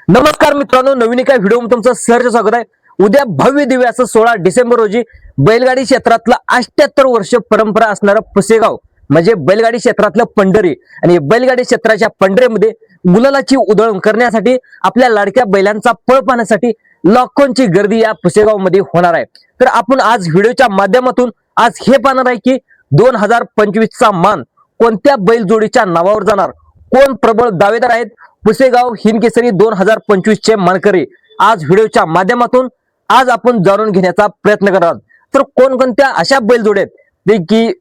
नमस्कार मित्रांनो, नवीन एका व्हिडिओमध्ये तुमचं सहर्ष स्वागत आहे। उद्या भव्य दिव्य असं 16 डिसेंबर रोजी बैलगाडी क्षेत्रातला 78 वर्ष परंपरा असणारं पुसेगाव म्हणजे बैलगाडी क्षेत्रातलं पंढरी आणि बैलगाडी क्षेत्राच्या पंढरीमध्ये गुलालाची उधळण करण्यासाठी आपल्या लाडक्या बैलांचा पळ पाहण्यासाठी लाखोंची गर्दी या पुसेगाव मध्ये होणार आहे। तर आपण आज व्हिडिओच्या माध्यमातून आज हे पाहणार आहे की 2025 चा मान कोणत्या बैल जोडीच्या नावावर जाणार, कोण प्रबळ दावेदार आहेत पुसेगाव हिंदकेसरी 2025 चे मानकरी। आज व्हिडिओच्या माध्यमातून आज आपण जाणून घेण्याचा प्रयत्न करणार आहोत। तर कोणकोणत्या अशा बैलजोड्या आहेत की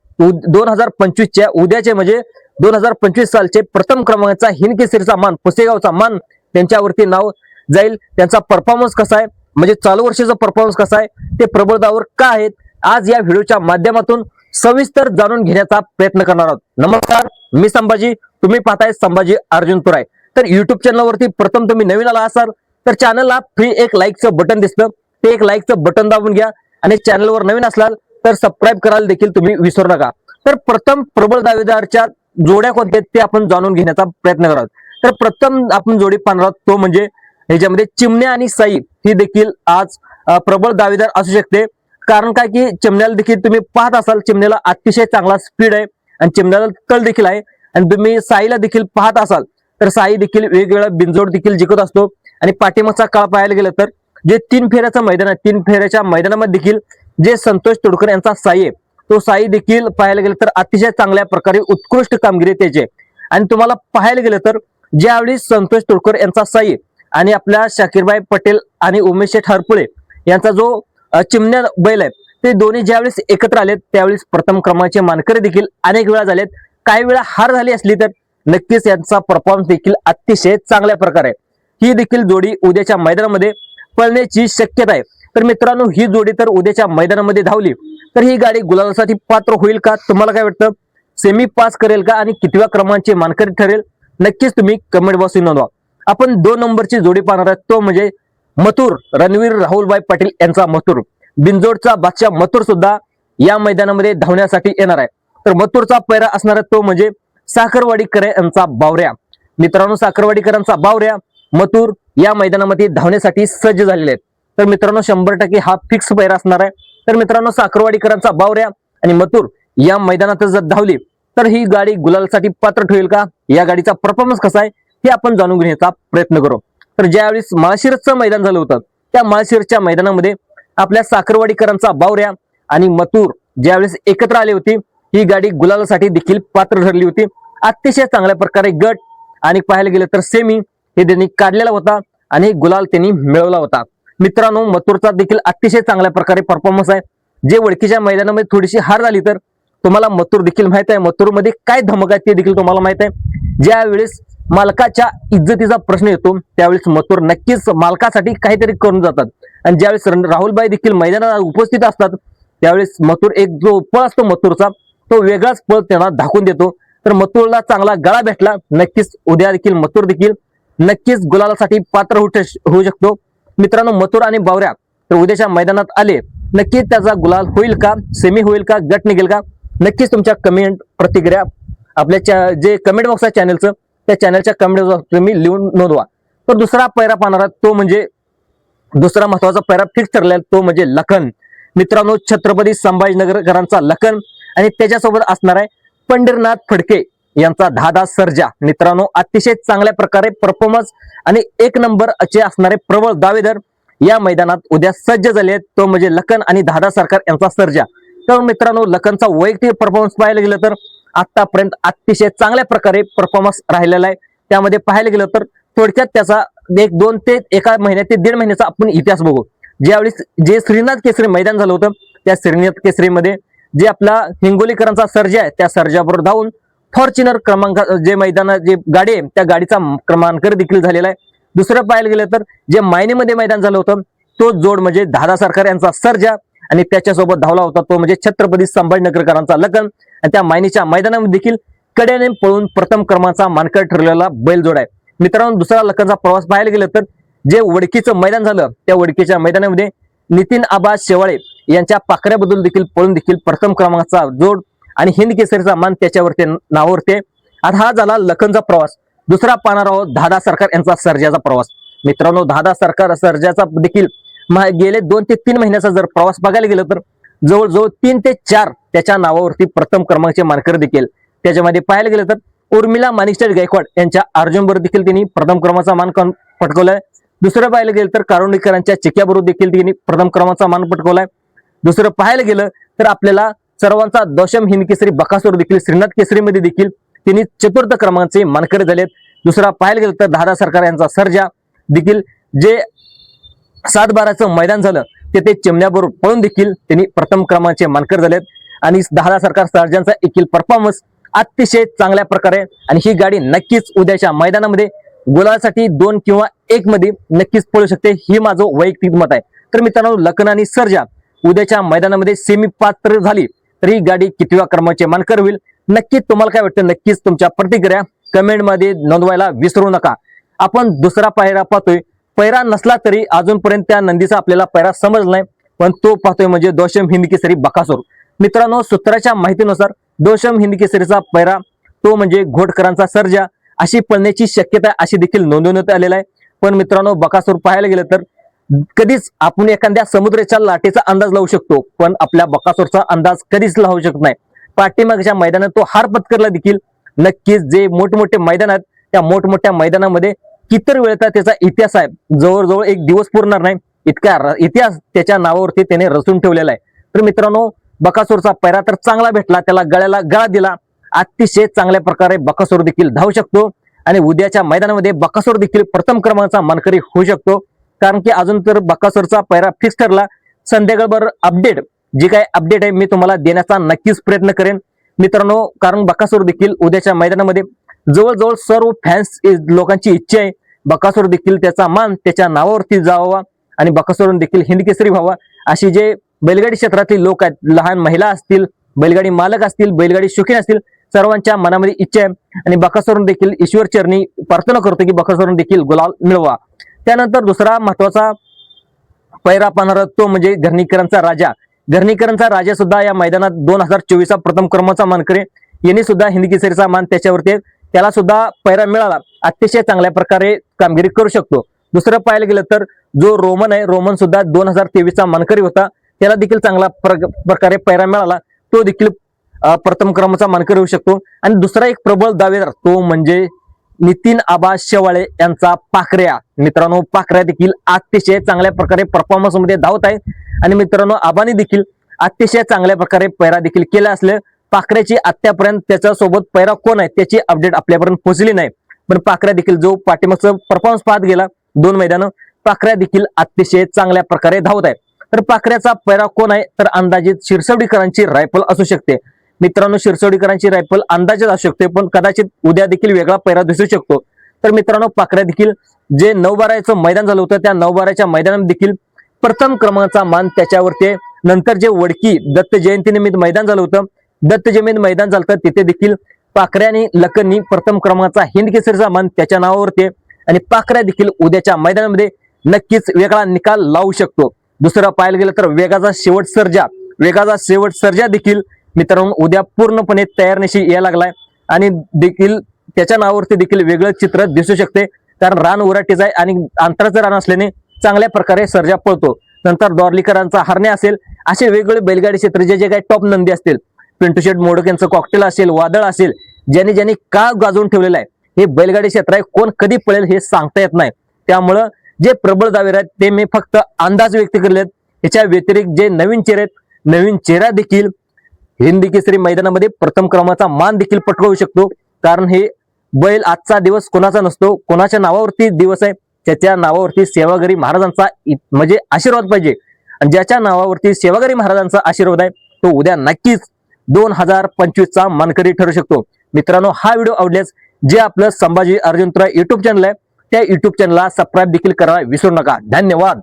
2025 च्या उद्याचे म्हणजे 2025 सालचे प्रथम क्रमांकाचा हिंदकेसरीचा मान पुसेगावचा मान त्यांच्यावरती नाव जाईल। त्यांचा परफॉर्मन्स कसा आहे म्हणजे चालू वर्षाचा परफॉर्मन्स कसा आहे, ते प्रबळ दावर का आहेत, आज या व्हिडिओच्या माध्यमातून सविस्तर जाणून घेण्याचा प्रयत्न करणार आहोत। नमस्कार, मी संभाजी, तुम्ही पाहताय संभाजी अर्जुन तुराय। तर युट्यूब चॅनलवरती प्रथम तुम्ही नवीन आला असाल तर चॅनलला फ्री एक लाईकचं बटन दिसतं, ते एक लाईकचं बटन दाबून घ्या आणि चॅनलवर नवीन असलाल तर सबस्क्राईब करायला देखील तुम्ही विसरू नका। तर प्रथम प्रबळ दावेदारच्या जोड्या कोणत्या ते आपण जाणून घेण्याचा प्रयत्न करत। तर प्रथम आपण जोडी पाहणार आहोत तो म्हणजे ह्याच्यामध्ये चिमण्या आणि साई ही देखील आज प्रबळ दावेदार असू शकते। कारण काय की चिमण्याला देखील तुम्ही पाहत असाल, चिमण्याला अतिशय चांगला स्पीड आहे आणि चिमण्याला तळ देखील आहे। आणि तुम्ही साईला देखील पाहत असाल तर साई देखील वेगवेगळ्या बिनजोड देखील जिंकत असतो। आणि पाठीमागचा काळ पाहायला गेलं तर जे 3 फेऱ्याचं मैदान आहे, 3 फेऱ्याच्या मैदानामध्ये देखील जे संतोष तोडकर यांचा साई आहे तो साई देखील पाहायला गेलं तर अतिशय चांगल्या प्रकारे उत्कृष्ट कामगिरी त्याची। आणि तुम्हाला पाहायला गेलं तर ज्यावेळी संतोष तोडकर यांचा साई आणि आपल्या शाकीरबाई पटेल आणि उमेश शेठ हरपुळे यांचा जो चिमण्या बैल आहे ते दोन्ही ज्यावेळेस एकत्र आलेत त्यावेळेस प्रथम क्रमांकाचे मानकरी देखील अनेक वेळा झालेत। काही वेळा हार झाली असली तर नक्कीच यांचा परफॉर्मन्स देखील अतिशय चांगल्या प्रकारे ही देखील जोडी उद्याच्या मैदानामध्ये पळण्याची शक्यता आहे। तर मित्रांनो, ही जोडी तर उद्याच्या मैदानामध्ये धावली तर ही गाडी गुलालासाठी पात्र होईल का, तुम्हाला काय वाटतं, सेमी पास करेल का आणि कितव्या क्रमांकाचे मानकरी ठरेल, नक्कीच तुम्ही कमेंट बॉक्समध्ये नोंदवा। आपण 2 नंबरची जोडी पाहणार आहोत तो म्हणजे मथुर रणवीर राहुलबाई पाटील यांचा मथुर। बिनजोडचा बादशाह मथुर सुद्धा या मैदानामध्ये धावण्यासाठी येणार आहे। तर मथुरचा पैरा असणार तो म्हणजे साखरवाडीकर यांचा बावऱ्या। मित्रांनो, साखरवाडीकरांचा बावऱ्या मथुर या मैदानामध्ये धावण्यासाठी सज्ज झालेले आहेत। तर मित्रांनो 100% हा फिक्स पैरा असणार आहे। तर मित्रांनो, साखरवाडीकरांचा बावऱ्या आणि मथुर या मैदानात जर धावली तर ही गाडी गुलालसाठी पात्र ठरेल का, या गाडीचा परफॉर्मन्स कसा आहे हे आपण जाणून घेण्याचा प्रयत्न करू। तर ज्यावेळेस माळशिरसचं मैदान झालं होतं त्या माळशिरसच्या मैदानामध्ये आपल्या साखरवाडीकरांचा बावऱ्या आणि मथुर ज्यावेळेस एकत्र आले होते ही गाडी गुलालासाठी देखील पात्र ठरली होती। अतिशय चांगल्या प्रकारे गट आणि पाहायला गेलं तर सेमी हे त्यांनी काढलेला होता आणि गुलाल त्यांनी मिळवला होता। मित्रांनो, मथुरचा देखील अतिशय चांगल्या प्रकारे परफॉर्मन्स आहे। जे वडकीच्या मैदानामध्ये थोडीशी हार झाली तर तुम्हाला मथुर देखील माहित आहे, मथुरमध्ये काय धमक आहे ते देखील तुम्हाला माहित आहे। ज्या वेळेस मालकाच्या इज्जतीचा प्रश्न येतो त्यावेळेस मथुर नक्कीच मालकासाठी काहीतरी करून जातात। आणि ज्यावेळेस राहुलबाई देखील मैदानात उपस्थित असतात त्यावेळेस मथुर एक जो पळ असतो मथुरचा तो वेगळाच पळ त्यांना दाखवून देतो। तर मथुरला चांगला गळा भेटला, नक्कीच उद्या देखील मथुर देखील नक्कीच गुलालासाठी पात्र होऊ शकतो। मित्रांनो, मथुर आणि बावऱ्या तर उद्याच्या मैदानात आले नक्कीच त्याचा गुलाल होईल का, सेमी होईल का, गट निघेल का, नक्कीच तुमच्या कमेंट प्रतिक्रिया आपल्या जे कमेंट बॉक्स आहे चॅनलचं त्या चॅनलच्या कमेंट बॉक्स तुम्ही लिहून नोंदवा। तर दुसरा पैरा पाहणार तो म्हणजे दुसरा महत्वाचा पैरा फिक्स ठरलेला तो म्हणजे लखन। मित्रांनो, छत्रपती संभाजीनगरकरांचा लखन आणि त्याच्यासोबत असणार आहे पंढरीनाथ फडके यांचा धादा सर्जा। मित्रांनो, अतिशय चांगल्या प्रकारे परफॉर्मन्स आणि 1 नंबर असे असणारे प्रबळ दावेदार या मैदानात उद्या सज्ज झाले आहेत तो म्हणजे लखन आणि धादा सरकार यांचा सर्जा। तर मित्रांनो, लखनचा वैयक्तिक परफॉर्मन्स पाहायला गेलं तर आतापर्यंत अतिशय चांगल्या प्रकारे परफॉर्मन्स राहिलेला आहे। त्यामध्ये पाहायला गेलं तर थोडक्यात त्याचा 1-2 ते 1 महिन्यात ते 1.5 महिन्याचा आपण इतिहास बघू। ज्यावेळेस जे श्रीनाथ केसरी मैदान झालं होतं त्या श्रीनाथ केसरीमध्ये जे आपला हिंगोलीकरांचा सर्जा आहे त्या सर्जाबरोबर धावून फॉर्च्युनर क्रमांक जे मैदान जे गाडी आहे त्या गाडीचा क्रमांक देखील झालेला आहे। दुसरं पाहायला गेलं तर जे मायनीमध्ये मैदान झालं होतं तो जोड म्हणजे धादा सरकार यांचा सर्जा आणि त्याच्यासोबत धावला होता तो म्हणजे छत्रपती संभाजीनगरकरांचा लखन। आणि त्या मायनीच्या मैदानामध्ये देखील कड्याने पळून प्रथम क्रमांकाचा मानकर ठरलेला बैलजोड आहे। मित्रांनो, दुसरा लखनचा प्रवास पाहायला गेलं तर जे वडकीचं मैदान झालं त्या वडकीच्या मैदानामध्ये नितीन आबा शेवाळे यांच्या पाखऱ्याबद्दल देखील पळून देखील प्रथम क्रमांकाचा जोड आणि हिंद केसरीचा मान त्याच्यावरती नावावरती। आता हा झाला लखनचा प्रवास। दुसरा पाहणार आहोत धादा सरकार यांचा सर्जाचा प्रवास। मित्रांनो 10 सरकार सर्जाचा देखील गेले 2 ते 3 महिन्याचा जर प्रवास बघायला गेलं तर जवळजवळ 3 ते 4 त्याच्या नावावरती प्रथम क्रमांकाचे मानकरी देखील त्याच्यामध्ये पाहायला गेलं तर उर्मिला माणिकशेठ गायकवाड यांच्या अर्जुनबरोबर देखील त्यांनी प्रथम क्रमांकाचा मान पटकवलाय. दुसरं पाहायला गेलं तर कारुंडीकरांच्या चिक्याबरोबर देखील त्यांनी प्रथम क्रमांकाचा मान पटकवलाय. दुसरं पाहायला गेलं तर आपल्याला सर्वांचा दशम हिंद केसरी बकासूर देखील श्रीनाथ केसरीमध्ये देखील त्यांनी चतुर्थ क्रमांकाचे मानकरी झालेत. दुसरा पाहायला गेलं तर 10 सरकार यांचा सर्जा देखील जे 7-12चं मैदान झालं ते चिमण्याबरोबर पळून देखील त्यांनी प्रथम क्रमांकाचे मानकरी झालेत. आणि 10 सरकार सर्जांचा देखील परफॉर्मन्स अतिशय चांगल्या प्रकारे आणि ही गाडी नक्कीच उद्याच्या मैदानामध्ये गुलासाठी 2 किंवा 1 मध्ये नक्कीच पळू शकते, ही माझं वैयक्तिक मत आहे. तर मित्रांनो लखन आणि सर्जा उद्याच्या मैदानामध्ये सेमी पात्र झाली तर ही गाडी कितव्या क्रमांकाचे मानकरी होईल नक्कीच तुम्हाला काय वाटतं नक्कीच तुमच्या प्रतिक्रिया कमेंट मध्ये नोंदवायला विसरू नका. आपण दुसरा पायरा पाहतोय, पैरा नसला तरी अजूनपर्यंत त्या नंदीचा आपल्याला पैरा समजला नाही, पण तो पाहतोय म्हणजे दोशम हिंद केसरी बकासूर. मित्रांनो सूत्राच्या माहितीनुसार दोशम हिंद केसरीचा पैरा तो म्हणजे घोटकरांचा सर्जा अशी पळण्याची शक्यता अशी देखील नोंदवण्यात आलेला आहे. पण मित्रांनो बकासूर पाहायला गेलं तर कधीच आपण एखाद्या समुद्राच्या लाटेचा अंदाज लावू शकतो, पण आपल्या बकासूरचा अंदाज कधीच लावू शकत नाही. पाठीमागच्या मैदानात तो हार पत्करला देखील नक्कीच जे मोठमोठे मैदान आहेत त्या मोठमोठ्या मैदानामध्ये किती वेळचा त्याचा इतिहास आहे, जवळजवळ एक दिवस पुरणार नाही इतका इतिहास त्याच्या नावावरती त्याने रचून ठेवलेला आहे. तर मित्रांनो बकासूरचा पैरा तर चांगला भेटला, त्याला गळ्याला गळा दिला, अतिशय चांगल्या प्रकारे बकासूर देखील धावू शकतो आणि उद्याच्या मैदानामध्ये बकासूर देखील प्रथम क्रमांकाचा मानकरी होऊ शकतो. कारण की अजून तर बकासूरचा पैरा फिक्स ठरला. संध्याकाळभर अपडेट जी काय अपडेट आहे मी तुम्हाला देण्याचा नक्कीच प्रयत्न करेन मित्रांनो. कारण बकासूर देखील उद्याच्या मैदानामध्ये जवळजवळ सर्व फॅन्स लोकांची इच्छा आहे बकासूर देखील त्याचा मान त्याच्या नावावरती जावा आणि बकासूर देखील हिंद केसरी व्हावा अशी जे बैलगाडी क्षेत्रातील लोक आहेत, लहान महिला असतील, बैलगाडी मालक असतील, बैलगाडी शौकीन असतील, सर्वांच्या मनामध्ये इच्छा आहे आणि बकासूर देखील ईश्वर चरणी प्रार्थना करतो की बकासूर देखील गुलाल मिळवा. त्यानंतर दुसरा महत्वाचा पैरा पाहणारा तो म्हणजे घरणीकरांचा राजा. घरणीकरांचा राजा सुद्धा या मैदानात 2024 प्रथम क्रमांकाचा मानकरी, यांनी सुद्धा हिंद केसरीचा मान त्याच्यावरती त्याला सुद्धा पैरा मिळाला, अतिशय चांगल्या प्रकारे कामगिरी करू शकतो. दुसरं पाहायला गेलं तर जो रोमन आहे, रोमन सुद्धा 2023 मानकरी होता, त्याला देखील चांगल्या प्रकारे पैरा मिळाला, तो देखील प्रथम क्रमांकाचा मानकरी होऊ शकतो. आणि दुसरा एक प्रबळ दावेदार तो म्हणजे नितीन आबा शेवाळे यांचा पाखऱ्या. मित्रांनो पाखऱ्या देखील अतिशय चांगल्या प्रकारे परफॉर्मन्स मध्ये धावत आहे आणि मित्रांनो आबानी देखील अतिशय चांगल्या प्रकारे पैरा देखील केला असले. पाखऱ्याची आत्तापर्यंत त्याच्यासोबत पैरा कोण आहे त्याची अपडेट आपल्यापर्यंत पोहोचली नाही, पण पाखऱ्या देखील जो पाठीमागचा परफॉर्मन्स पाहत गेला 2 मैदान पाखऱ्या देखील अतिशय चांगल्या प्रकारे धावत आहे. तर पाखऱ्याचा पैरा कोण आहे तर अंदाजित शिरसवडीकरांची रायफल असू शकते. मित्रांनो शिरसवडीकरांची रायफल अंदाजित असू शकते, पण कदाचित उद्या देखील वेगळा पैरा दिसू शकतो. तर मित्रांनो पाखऱ्या देखील जे 9-12चं मैदान झालं होतं त्या 9-12च्या मैदानात देखील प्रथम क्रमांकाचा मान त्याच्यावरती. नंतर जे वडकी दत्त जयंतीनिमित्त मैदान झालं होतं, दत्त जयंती मैदान झालं होतं तिथे देखील पाखऱ्या आणि लखननी प्रथम क्रमांकाचा हिंद केसरीचा मान त्याच्या नावावरती आणि पाखऱ्या देखील उद्याच्या मैदानामध्ये नक्कीच वेगळा निकाल लावू शकतो. दुसरा पाहायला गेलं तर वेगाचा शेवट सर्जा देखील मित्रांनो उद्या पूर्णपणे तयारनिशी यायला लागलाय आणि देखील त्याच्या नावावरती देखील वेगळं चित्र दिसू शकते. कारण रान उराटीच आहे आणि अंतराचं रान असल्याने चांगल्या प्रकारे सर्जा पळतो. नंतर डॉर्लीकरांचा हरणे असेल, असे वेगवेगळे बैलगाडी क्षेत्र जे काही टॉप नंदी असतील, पिंटू शेट मोडक यांचं कॉकटेल असेल, वादळ असेल, ज्यांनी का गाजवून ठेवलेलं आहे, हे बैलगाडी क्षेत्र आहे, कोण कधी पळेल हे सांगता येत नाही. त्यामुळं जे प्रबळ दावेर आहेत ते मी फक्त अंदाज व्यक्त केलेत. याच्या व्यतिरिक्त जे नवीन चेहरे आहेत, नवीन चेहरा देखील हिंद केसरी मैदानामध्ये प्रथम क्रमांकाचा मान देखील पटकावू शकतो. कारण हे बैल आजचा दिवस कोणाचा नसतो, कोणाच्या नावावरती दिवस आहे, त्याच्या नावावरती सेवागिरी महाराजांचा म्हणजे आशीर्वाद पाहिजे आणि ज्याच्या नावावरती सेवागिरी महाराजांचा आशीर्वाद आहे तो उद्या नक्कीच 2025चा मानकरी ठरू शकतो. मित्रांनो हा व्हिडिओ आवडल्यास जे आपलं संभाजी अर्जुनपुरा युट्यूब चॅनल आहे त्या युट्यूब चॅनलला सबस्क्राईब देखील करायला विसरू नका. धन्यवाद.